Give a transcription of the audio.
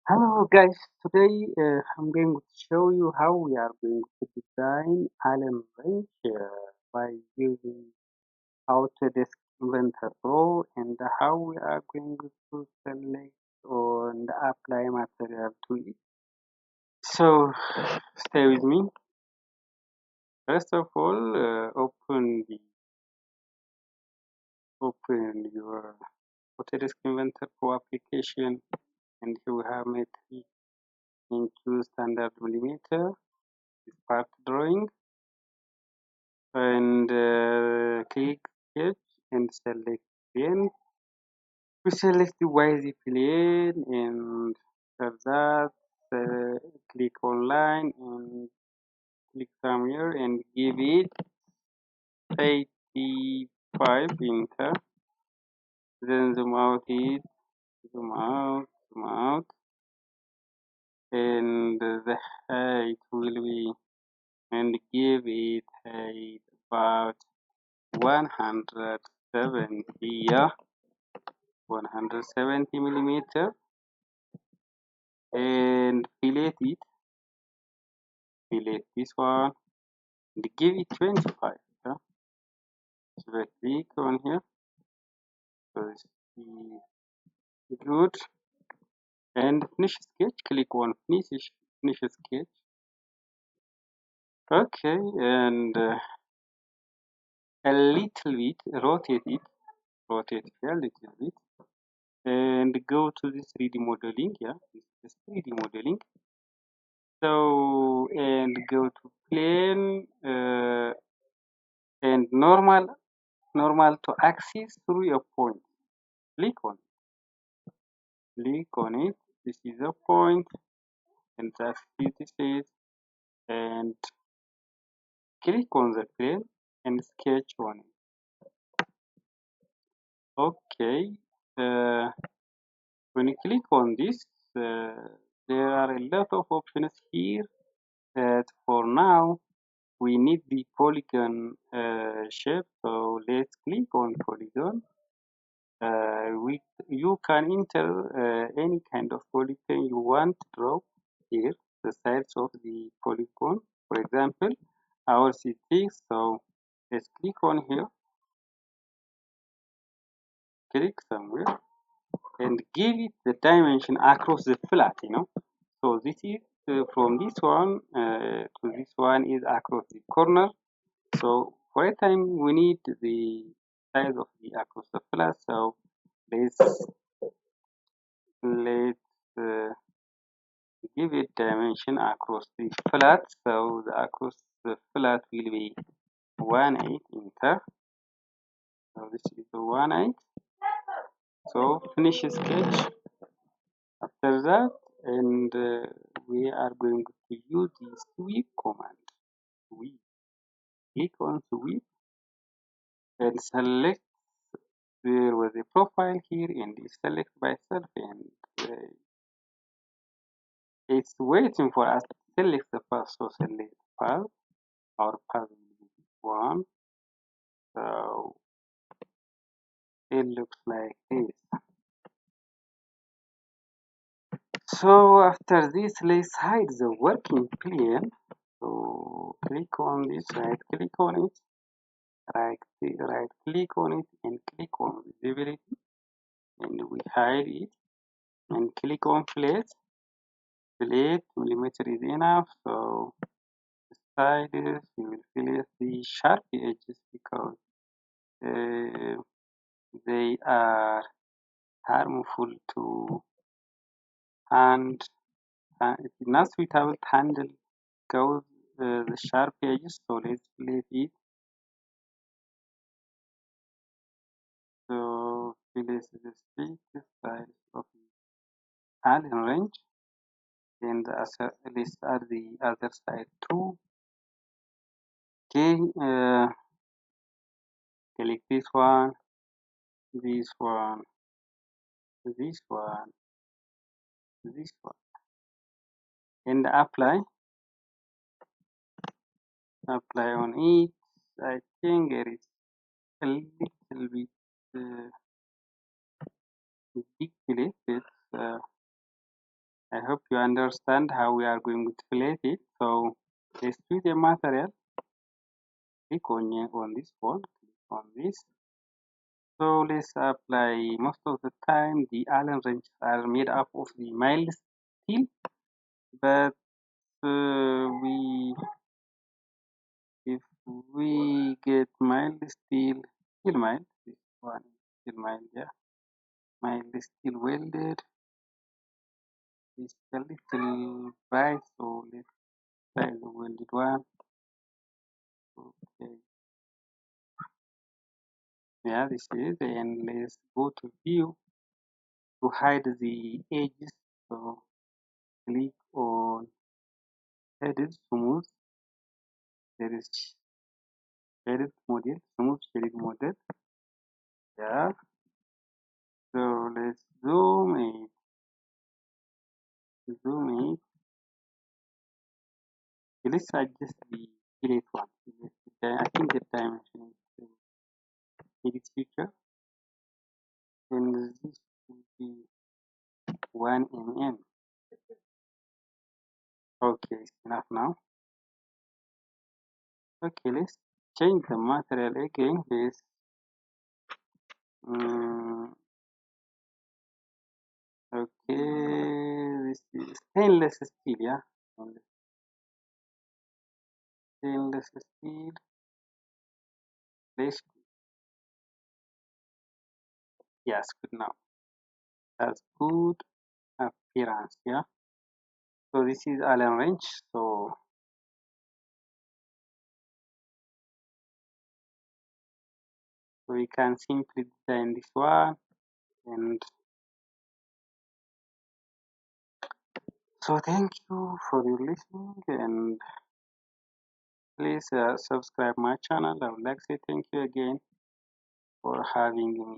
Hello guys, today I'm going to show you how we are going to design Allen wrench by using Autodesk Inventor Pro and how we are going to select and apply material to it. So stay with me. First of all, open your Autodesk Inventor Pro application and you have metric into standard millimeter, this part drawing and click sketch and select plane. We select the YZ plane and after that click online and click somewhere and give it 85 enter. Then zoom out it, zoom out, and the height will be and give it height about 170, yeah, 170 millimeter, and fillet this one and give it 25, yeah. So I click on here, so it's good, and finish sketch, click on finish sketch. Okay, and a little bit rotate it a little bit and go to this 3D modeling, yeah, this is 3D modeling. So and go to plane and normal to axis through a point. Click on it. This is a point and that's this is and click on the plane and sketch on it. Okay. Uh, when you click on this, there are a lot of options here. That for now we need the polygon shape. So let's click on polygon. You can enter any kind of polygon you want to draw here, the sides of the polygon. For example, our city. So let's click on here, click somewhere, and give it the dimension across the flat. So this is from this one to this one is across the corner. So for a time we need the size of the across the flat. So let's give it dimension across the flat. So the across the flat will be 1/8 enter. So this is the 1/8. So finish sketch. After that, and we are going to use the sweep command. We click on sweep and select. There was a profile here and select by self, and it's waiting for us to select the path. So select path. Our path will be this one. So it looks like this. So after this, let's hide the working plane. So click on this, right click on it, right click on it and click on visibility, and we hide it and click on plate. Plate millimeter is enough. So sides you will place the sharp edges because uh, they are harmful to hand. It's not suitable to handle goes the sharp edges. So let's place it. So place the straight side of the Allen wrench, and let's add the other side too. Okay, click this one, this one, this one, this one, and apply on it. I think there is a little bit big place. I hope you understand how we are going to plate it. So let's choose a material. Click on this one. Click on this. So let's apply. Most of the time, the Allen wrenches are made up of the mild steel, but we if we get mild steel, still mild. This one is still mild, yeah. Mild steel welded. It's a little bright, so let's try the welded one. Okay, yeah, this is, and let's go to view to hide the edges. So click on edit smooth. There is shaded model, smooth shaded model. Yeah. So let's zoom it. Let's adjust the delete one. I think the dimension is edit feature, and this will be 1 mm. Okay, it's enough now. Okay, let's change the material again. This okay, this is stainless steel, yeah. Stainless steel. Let's yes, good now. That's good appearance, yeah. So this is Allen wrench. So we can simply design this one, and so thank you for your listening, and please subscribe my channel. I would like to say thank you again for having me.